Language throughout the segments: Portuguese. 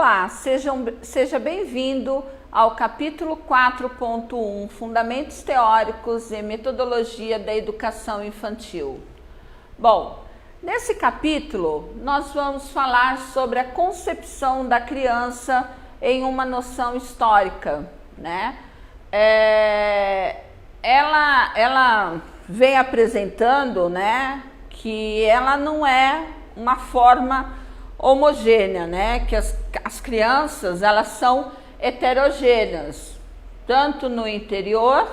Olá, seja bem-vindo ao capítulo 4.1, Fundamentos Teóricos e Metodologia da Educação Infantil. Bom, nesse capítulo nós vamos falar sobre a concepção da criança em uma noção histórica, né? Ela vem apresentando, né, que ela não é uma forma homogênea, né? Que as crianças, elas são heterogêneas, tanto no interior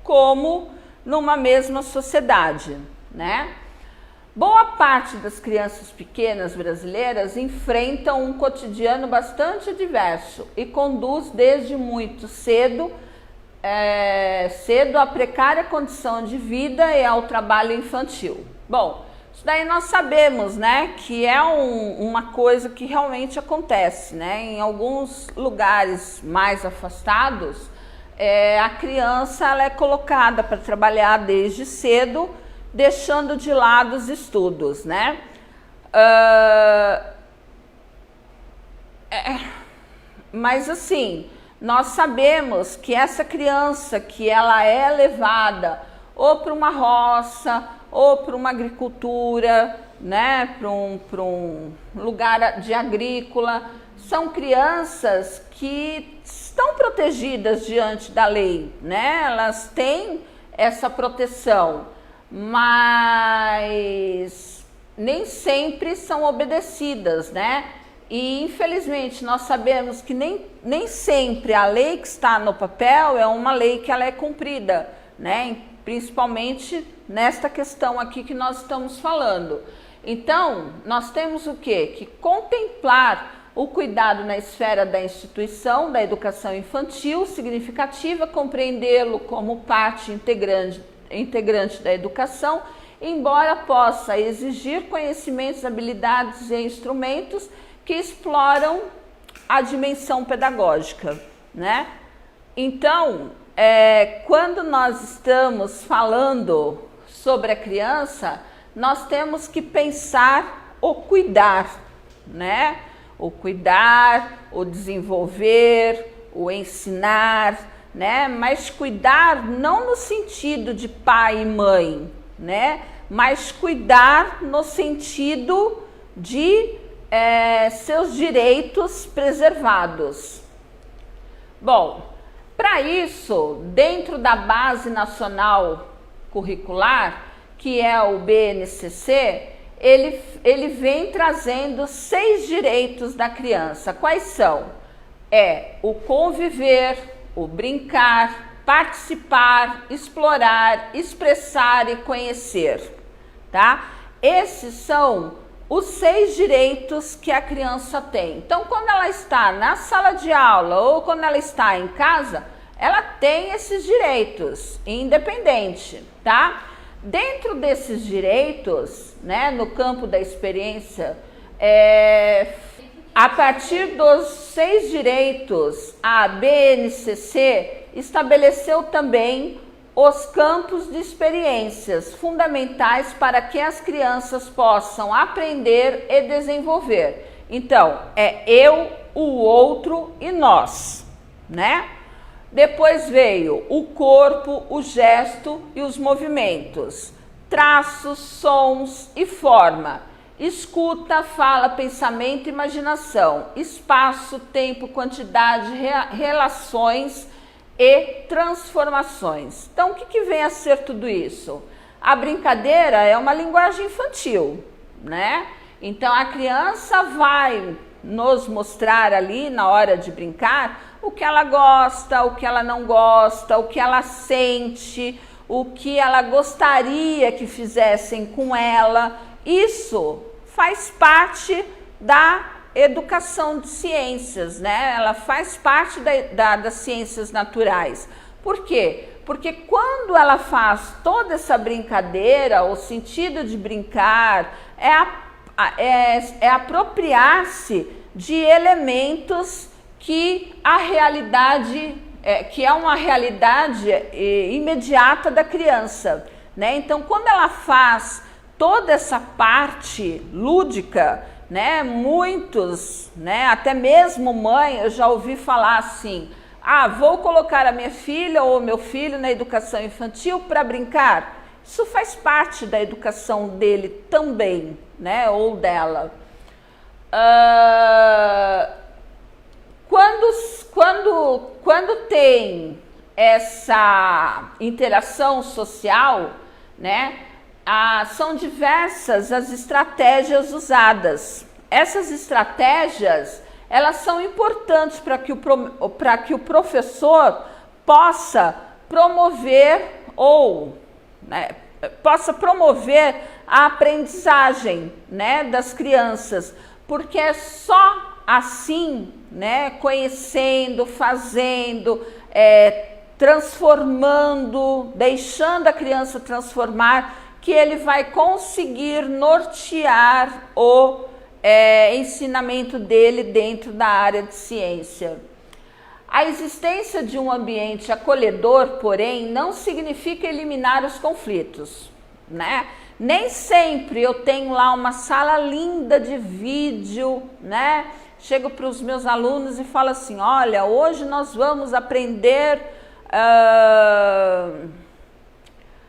como numa mesma sociedade, né? Boa parte das crianças pequenas brasileiras enfrentam um cotidiano bastante diverso e conduz desde muito cedo à precária condição de vida e ao trabalho infantil. Bom, isso daí nós sabemos, né, que é uma coisa que realmente acontece, né? Em alguns lugares mais afastados, a criança ela é colocada para trabalhar desde cedo, deixando de lado os estudos, né? Mas assim, nós sabemos que essa criança que ela é levada ou para uma roça, ou para uma agricultura, né, para um lugar de agrícola, são crianças que estão protegidas diante da lei, né? Elas têm essa proteção, mas nem sempre são obedecidas, né? E infelizmente nós sabemos que nem sempre a lei que está no papel é uma lei que ela é cumprida, né? Principalmente nesta questão aqui que nós estamos falando. Então, nós temos o quê? Que contemplar o cuidado na esfera da instituição da educação infantil significativa, compreendê-lo como parte integrante da educação, embora possa exigir conhecimentos, habilidades e instrumentos que exploram a dimensão pedagógica, né? Então, quando nós estamos falando sobre a criança, nós temos que pensar o cuidar, né? O cuidar, o desenvolver, o ensinar, né? Mas cuidar não no sentido de pai e mãe, né? Mas cuidar no sentido de seus direitos preservados. Bom, para isso, dentro da Base Nacional Curricular, que é o BNCC, ele vem trazendo 6 direitos da criança. Quais são? O conviver, o brincar, participar, explorar, expressar e conhecer, tá? Esses são os 6 direitos que a criança tem. Então, quando ela está na sala de aula ou quando ela está em casa, ela tem esses direitos, independente, tá? Dentro desses direitos, né, no campo da experiência, a partir dos 6 direitos, a BNCC estabeleceu também os campos de experiências fundamentais para que as crianças possam aprender e desenvolver. Então, eu, o outro e nós, né? Depois veio o corpo, o gesto e os movimentos, traços, sons e forma, escuta, fala, pensamento e imaginação, espaço, tempo, quantidade, relações e transformações. Então, o que vem a ser tudo isso? A brincadeira é uma linguagem infantil, né? Então, a criança vai nos mostrar ali, na hora de brincar, o que ela gosta, o que ela não gosta, o que ela sente, o que ela gostaria que fizessem com ela. Isso faz parte da educação de ciências, né? Ela faz parte das ciências naturais. Por quê? Porque quando ela faz toda essa brincadeira, o sentido de brincar é apropriar-se de elementos que a realidade, que é uma realidade imediata da criança, né? Então, quando ela faz toda essa parte lúdica, né? Muitos, né? Até mesmo mãe, eu já ouvi falar assim: ah, vou colocar a minha filha ou meu filho na educação infantil para brincar. Isso faz parte da educação dele também, né? Ou dela. Quando tem essa interação social, né? São diversas as estratégias usadas. Essas estratégias, elas são importantes para que o professor possa promover possa promover a aprendizagem, né, das crianças, porque é só assim, né, conhecendo, fazendo, transformando, deixando a criança transformar, que ele vai conseguir nortear o ensinamento dele dentro da área de ciência. A existência de um ambiente acolhedor, porém, não significa eliminar os conflitos, né? Nem sempre eu tenho lá uma sala linda de vídeo, né? Chego para os meus alunos e falo assim: olha, hoje nós vamos aprender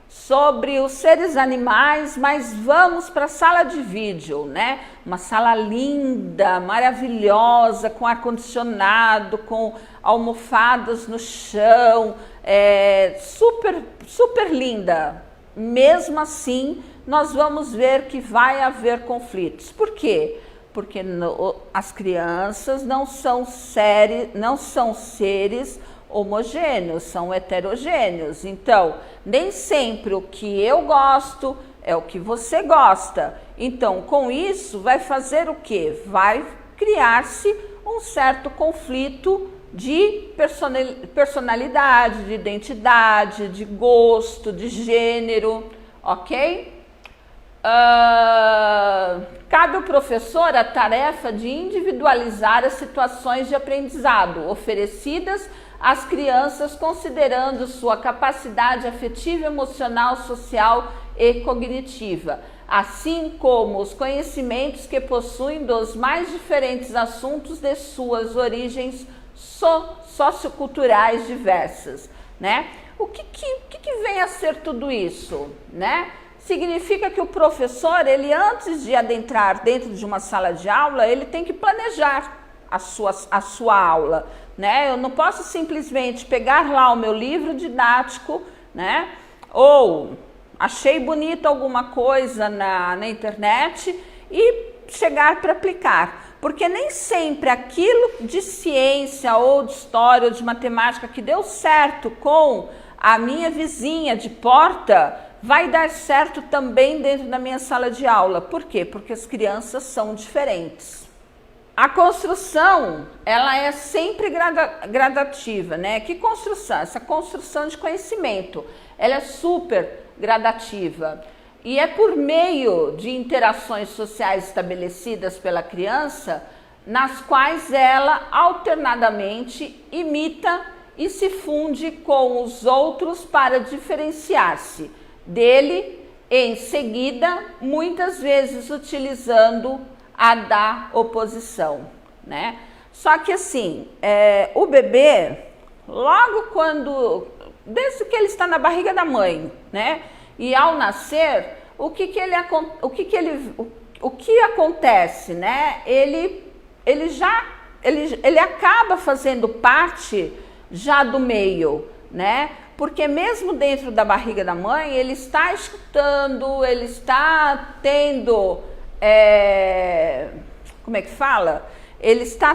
sobre os seres animais, mas vamos para a sala de vídeo, né? Uma sala linda, maravilhosa, com ar-condicionado, com almofadas no chão, super, super linda. Mesmo assim, nós vamos ver que vai haver conflitos. Por quê? Porque as crianças não são seres homogêneos, são heterogêneos. Então, nem sempre o que eu gosto é o que você gosta. Então, com isso, vai fazer o quê? Vai criar-se um certo conflito de personalidade, de identidade, de gosto, de gênero, ok? Cabe ao professor a tarefa de individualizar as situações de aprendizado oferecidas às crianças, considerando sua capacidade afetiva, emocional, social e cognitiva, assim como os conhecimentos que possuem dos mais diferentes assuntos de suas origens socioculturais diversas, né? O que vem a ser tudo isso, né? Significa que o professor, ele antes de adentrar dentro de uma sala de aula, ele tem que planejar a sua aula, né? Eu não posso simplesmente pegar lá o meu livro didático, né? Ou achei bonito alguma coisa na internet e chegar para aplicar. Porque nem sempre aquilo de ciência ou de história ou de matemática que deu certo com a minha vizinha de porta vai dar certo também dentro da minha sala de aula. Por quê? Porque as crianças são diferentes. A construção, ela é sempre gradativa, né? Que construção? Essa construção de conhecimento, ela é super gradativa. E é por meio de interações sociais estabelecidas pela criança, nas quais ela alternadamente imita e se funde com os outros para diferenciar-se dele, em seguida, muitas vezes utilizando a da oposição, né? Só que assim, o bebê, logo desde que ele está na barriga da mãe, né? E ao nascer, o que acontece, né? Ele acaba fazendo parte já do meio, né? Porque mesmo dentro da barriga da mãe, ele está escutando, ele está tendo, como é que fala? Ele está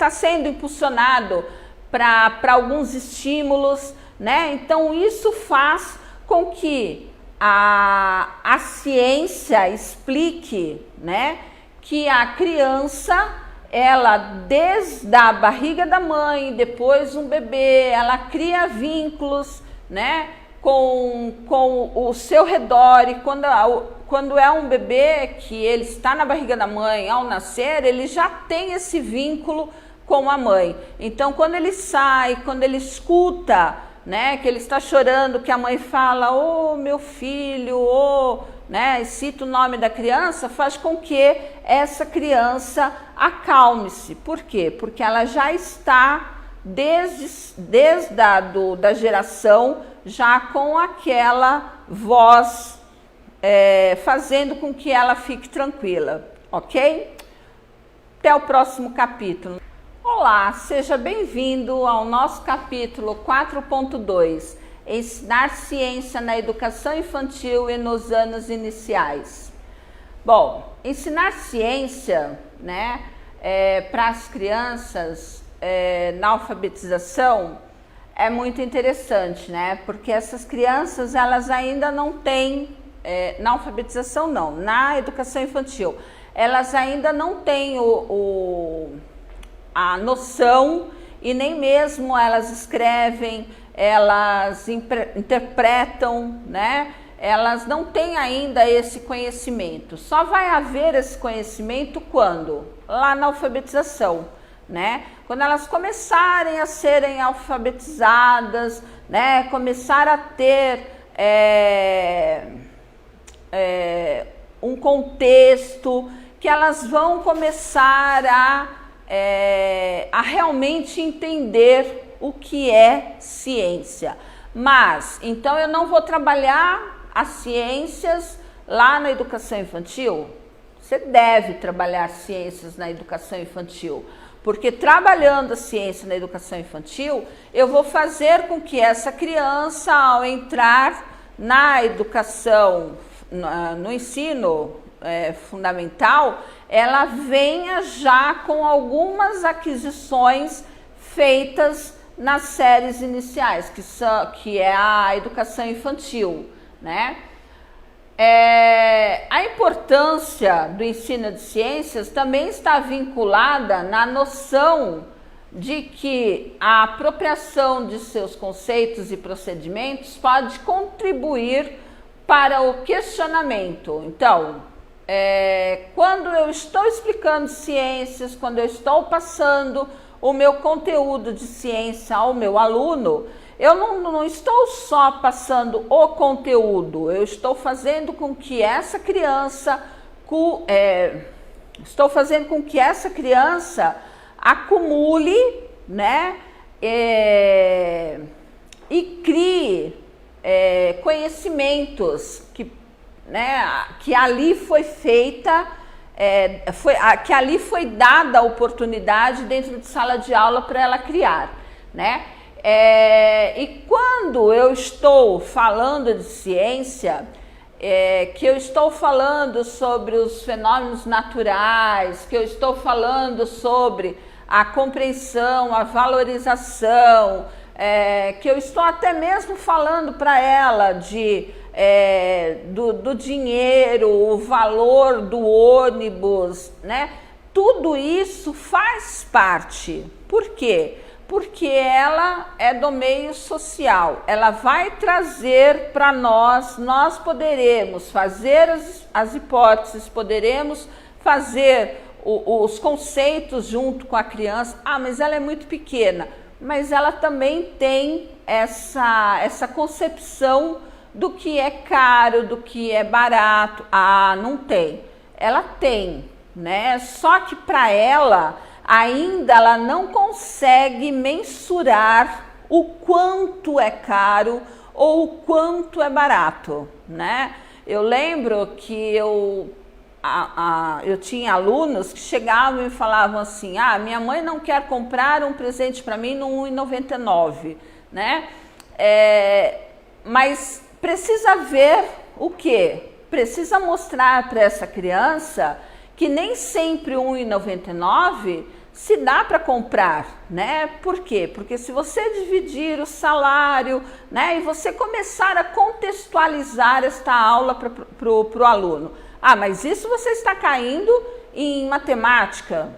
sendo impulsionado para alguns estímulos, né? Então isso faz com que a ciência explique, né, que a criança, ela desde a barriga da mãe, depois um bebê, ela cria vínculos, né, com o seu redor. E quando é um bebê que ele está na barriga da mãe, ao nascer, ele já tem esse vínculo com a mãe. Então, quando ele sai, quando ele escuta, né, que ele está chorando, que a mãe fala: "Oh, meu filho, oh", né, e cita o nome da criança, faz com que essa criança acalme-se. Por quê? Porque ela já está desde da geração já com aquela voz fazendo com que ela fique tranquila, ok? Até o próximo capítulo. Olá, seja bem-vindo ao nosso capítulo 4.2, Ensinar ciência na educação infantil e nos anos iniciais. Bom, ensinar ciência, né, para as crianças na alfabetização é muito interessante, né, porque essas crianças, elas ainda não têm, na alfabetização não, na educação infantil, elas ainda não têm a noção e nem mesmo elas escrevem, elas interpretam, né? Elas não têm ainda esse conhecimento. Só vai haver esse conhecimento quando? Lá na alfabetização, né? Quando elas começarem a serem alfabetizadas, né? Começar a ter um contexto que elas vão começar a realmente entender o que é ciência. Mas, então eu não vou trabalhar as ciências lá na educação infantil? Você deve trabalhar ciências na educação infantil, porque trabalhando a ciência na educação infantil, eu vou fazer com que essa criança, ao entrar na educação, no ensino fundamental, ela venha já com algumas aquisições feitas nas séries iniciais, que é a educação infantil, né? A importância do ensino de ciências também está vinculada na noção de que a apropriação de seus conceitos e procedimentos pode contribuir para o questionamento. Então, quando eu estou explicando ciências, quando eu estou passando o meu conteúdo de ciência ao meu aluno, eu não estou só passando o conteúdo, eu estou fazendo com que essa criança acumule, né, e crie conhecimentos que ali foi feita, que ali foi dada a oportunidade dentro de sala de aula para ela criar, né? E quando eu estou falando de ciência, que eu estou falando sobre os fenômenos naturais, que eu estou falando sobre a compreensão, a valorização, que eu estou até mesmo falando para ela do dinheiro, o valor do ônibus, né? Tudo isso faz parte. Por quê? Porque ela é do meio social. Ela vai trazer para nós poderemos fazer as hipóteses, poderemos fazer os conceitos junto com a criança. Ah, mas ela é muito pequena. Mas ela também tem essa concepção do que é caro, do que é barato. Ah, não tem. Ela tem, né? Só que para ela, ainda ela não consegue mensurar o quanto é caro ou o quanto é barato, né? Eu lembro que eu tinha alunos que chegavam e falavam assim: ah, minha mãe não quer comprar um presente para mim no R$1,99, né? Mas precisa ver o quê? Precisa mostrar para essa criança que nem sempre R$1,99 se dá para comprar, né? Por quê? Porque se você dividir o salário, né, e você começar a contextualizar esta aula para o aluno, ah, mas isso você está caindo em matemática?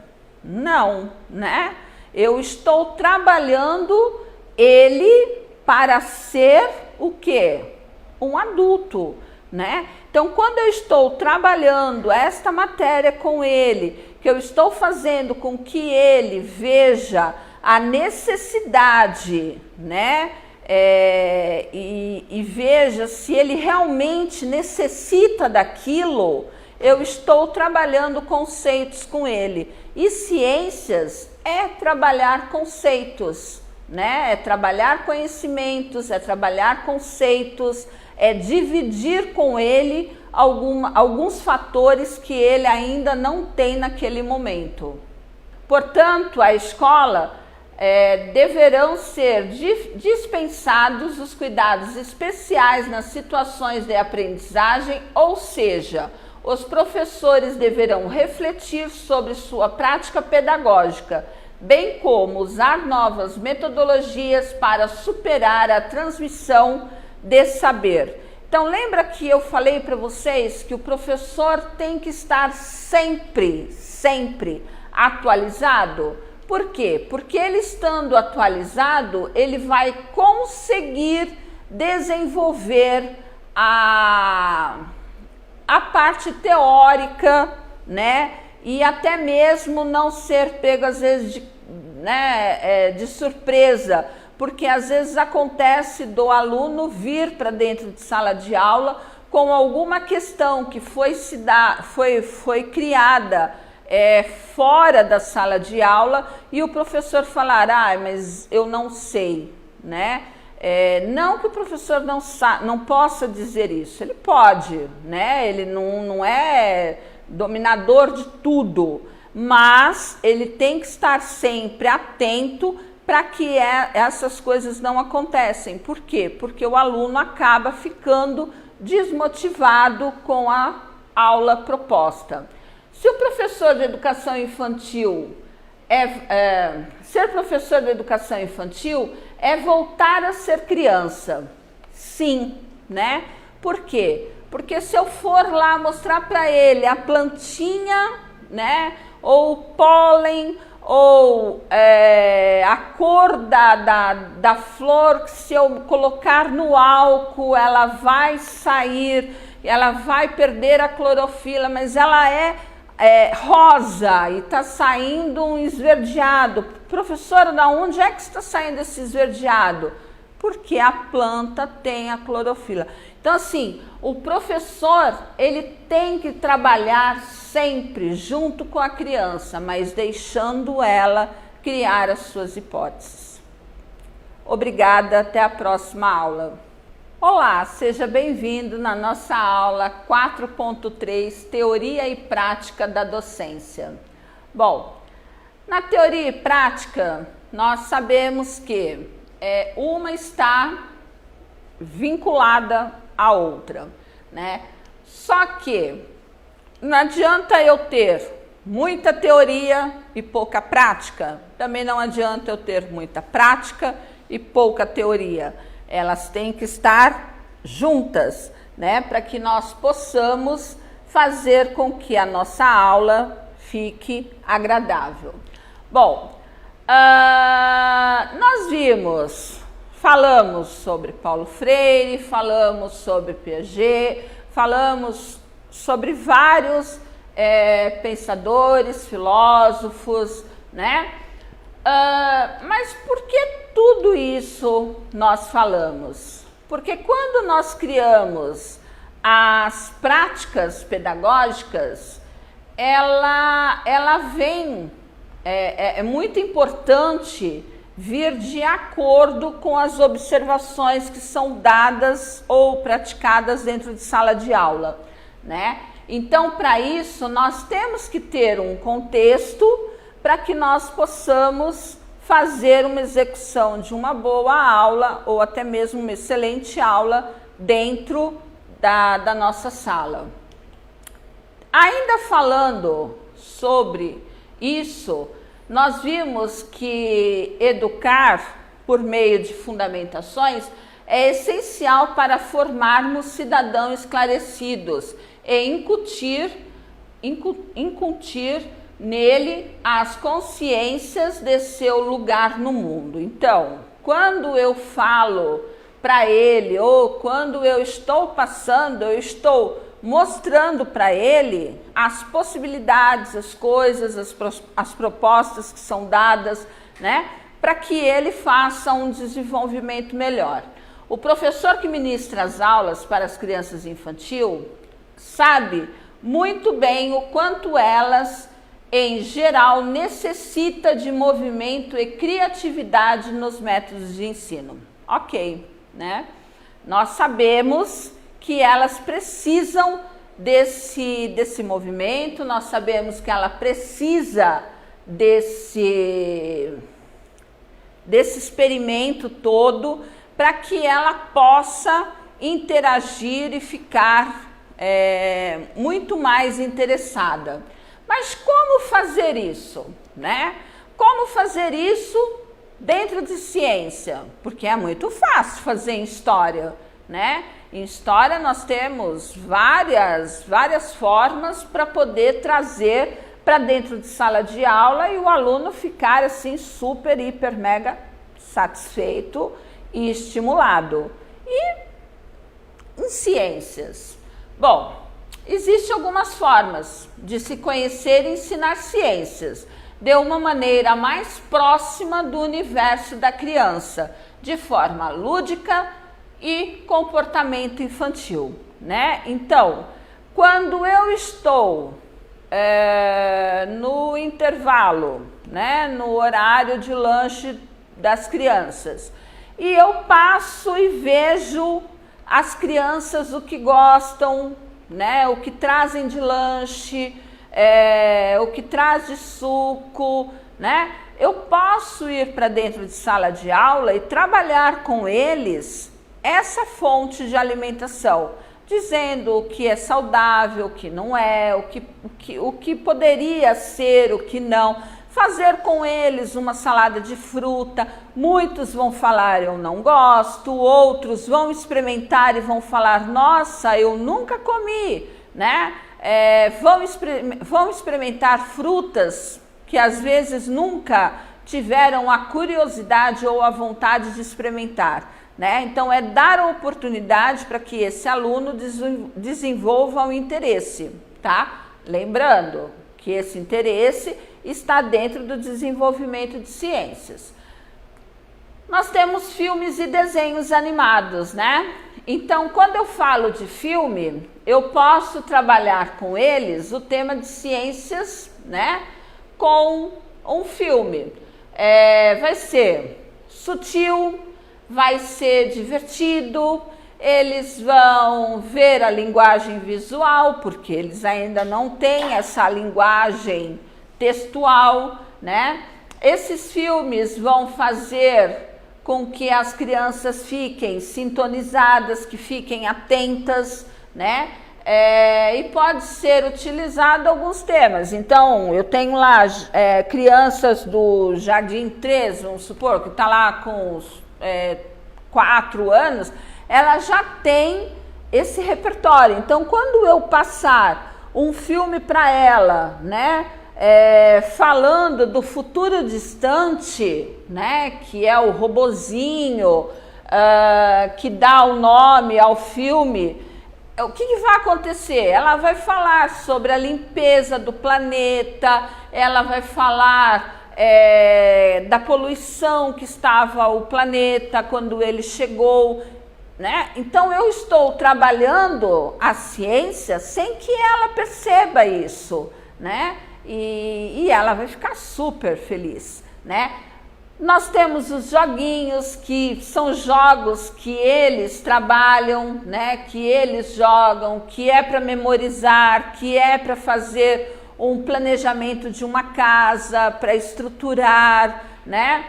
Não, né? Eu estou trabalhando ele para ser o quê? Um adulto, né? Então, quando eu estou trabalhando esta matéria com ele, que eu estou fazendo com que ele veja a necessidade, né, e veja se ele realmente necessita daquilo, eu estou trabalhando conceitos com ele. E ciências é trabalhar conceitos, né? É trabalhar conhecimentos, é trabalhar conceitos, é dividir com ele alguns fatores que ele ainda não tem naquele momento. Portanto, a escola deverão ser dispensados os cuidados especiais nas situações de aprendizagem, ou seja, os professores deverão refletir sobre sua prática pedagógica, bem como usar novas metodologias para superar a transmissão de saber. Então, lembra que eu falei para vocês que o professor tem que estar sempre atualizado? Por quê? Porque ele estando atualizado, ele vai conseguir desenvolver a parte teórica, né? E até mesmo não ser pego às vezes de surpresa, porque às vezes acontece do aluno vir para dentro de sala de aula com alguma questão que foi criada fora da sala de aula e o professor falar, mas eu não sei, né? Não que o professor não possa dizer isso, ele pode, né? Ele não é dominador de tudo, mas ele tem que estar sempre atento para que essas coisas não acontecem. Por quê? Porque o aluno acaba ficando desmotivado com a aula proposta. Se o professor de educação infantil ser professor de educação infantil é voltar a ser criança, sim, né? Por quê? Porque se eu for lá mostrar para ele a plantinha, né? Ou o pólen, ou a cor da flor, que se eu colocar no álcool, ela vai sair, ela vai perder a clorofila, mas ela é rosa e está saindo um esverdeado. Professora, da onde é que está saindo esse esverdeado? Porque a planta tem a clorofila. Então, assim, o professor, ele tem que trabalhar sempre junto com a criança, mas deixando ela criar as suas hipóteses. Obrigada, até a próxima aula. Olá, seja bem-vindo na nossa aula 4.3, Teoria e Prática da Docência. Bom, na teoria e prática, nós sabemos que uma está vinculada à outra, né? Só que não adianta eu ter muita teoria e pouca prática, também não adianta eu ter muita prática e pouca teoria. Elas têm que estar juntas, né, para que nós possamos fazer com que a nossa aula fique agradável. Bom, nós falamos sobre Paulo Freire, falamos sobre Piaget, falamos sobre vários pensadores, filósofos, né? Mas por que tudo isso nós falamos? Porque quando nós criamos as práticas pedagógicas, ela vem, é muito importante vir de acordo com as observações que são dadas ou praticadas dentro de sala de aula, né? Então, para isso, nós temos que ter um contexto para que nós possamos fazer uma execução de uma boa aula ou até mesmo uma excelente aula dentro da nossa sala. Ainda falando sobre isso, nós vimos que educar por meio de fundamentações é essencial para formarmos cidadãos esclarecidos e incutir nele as consciências de seu lugar no mundo. Então, quando eu falo para ele ou quando eu estou passando, eu estou mostrando para ele as possibilidades, as coisas, as propostas que são dadas, né, para que ele faça um desenvolvimento melhor. O professor que ministra as aulas para as crianças infantil sabe muito bem o quanto elas, em geral, necessitam de movimento e criatividade nos métodos de ensino. Ok, né? Nós sabemos que elas precisam desse movimento, nós sabemos que ela precisa desse experimento todo para que ela possa interagir e ficar muito mais interessada. Mas como fazer isso, né? Como fazer isso dentro de ciência? Porque é muito fácil fazer em história, né? Em história nós temos várias formas para poder trazer para dentro de sala de aula e o aluno ficar assim super, hiper, mega satisfeito e estimulado. E em ciências? Bom, existem algumas formas de se conhecer e ensinar ciências de uma maneira mais próxima do universo da criança, de forma lúdica e comportamento infantil, né? Então, quando eu estou no intervalo, né, no horário de lanche das crianças, e eu passo e vejo as crianças o que gostam, né, o que trazem de lanche, o que traz de suco, né? Eu posso ir para dentro de sala de aula e trabalhar com eles essa fonte de alimentação, dizendo o que é saudável, o que não é, o que poderia ser, o que não. Fazer com eles uma salada de fruta. Muitos vão falar, eu não gosto, outros vão experimentar e vão falar, nossa, eu nunca comi, né? Vão experimentar frutas que às vezes nunca tiveram a curiosidade ou a vontade de experimentar, né? Então é dar a oportunidade para que esse aluno desenvolva o interesse, tá? Lembrando que esse interesse está dentro do desenvolvimento de ciências. Nós temos filmes e desenhos animados, né? Então, quando eu falo de filme, eu posso trabalhar com eles o tema de ciências, né? Com um filme. Vai ser sutil, vai ser divertido, eles vão ver a linguagem visual, porque eles ainda não têm essa linguagem textual, né? Esses filmes vão fazer com que as crianças fiquem sintonizadas, que fiquem atentas, né? E pode ser utilizado alguns temas. Então, eu tenho lá crianças do Jardim 3, vamos supor, que está lá com uns 4 anos, ela já tem esse repertório. Então, quando eu passar um filme para ela, né? Falando do futuro distante, né, que é o robozinho que dá o nome ao filme, o que vai acontecer? Ela vai falar sobre a limpeza do planeta, ela vai falar da poluição que estava o planeta quando ele chegou, né? Então eu estou trabalhando a ciência sem que ela perceba isso, né? E ela vai ficar super feliz, né? Nós temos os joguinhos, que são jogos que eles trabalham, né? Que eles jogam, que é para memorizar, que é para fazer um planejamento de uma casa, para estruturar, né?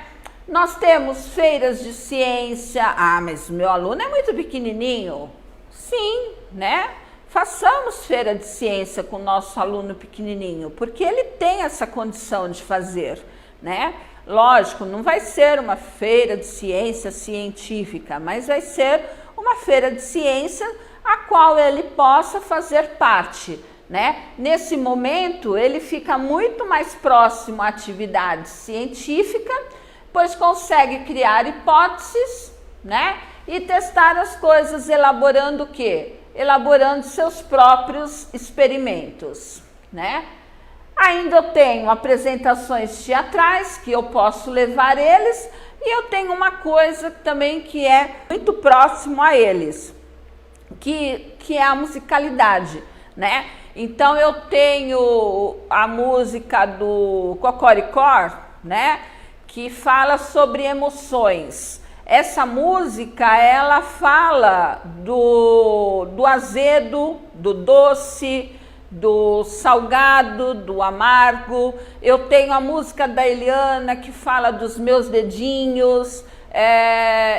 Nós temos feiras de ciência. Ah, mas o meu aluno é muito pequenininho. Sim, né? Façamos feira de ciência com o nosso aluno pequenininho, porque ele tem essa condição de fazer, né? Lógico, não vai ser uma feira de ciência científica, mas vai ser uma feira de ciência a qual ele possa fazer parte, né? Nesse momento, ele fica muito mais próximo à atividade científica, pois consegue criar hipóteses, né? E testar as coisas, elaborando o quê? Elaborando seus próprios experimentos, né? Ainda eu tenho apresentações teatrais que eu posso levar eles, e eu tenho uma coisa também que é muito próximo a eles, que é a musicalidade, né? Então eu tenho a música do Cocoricó, né? Que fala sobre emoções. Essa música, ela fala do azedo, do doce, do salgado, do amargo. Eu tenho a música da Eliana que fala dos meus dedinhos.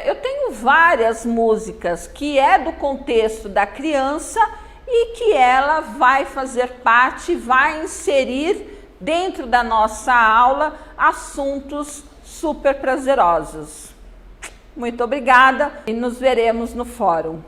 Eu tenho várias músicas que é do contexto da criança e que ela vai fazer parte, vai inserir dentro da nossa aula assuntos super prazerosos. Muito obrigada e nos veremos no fórum.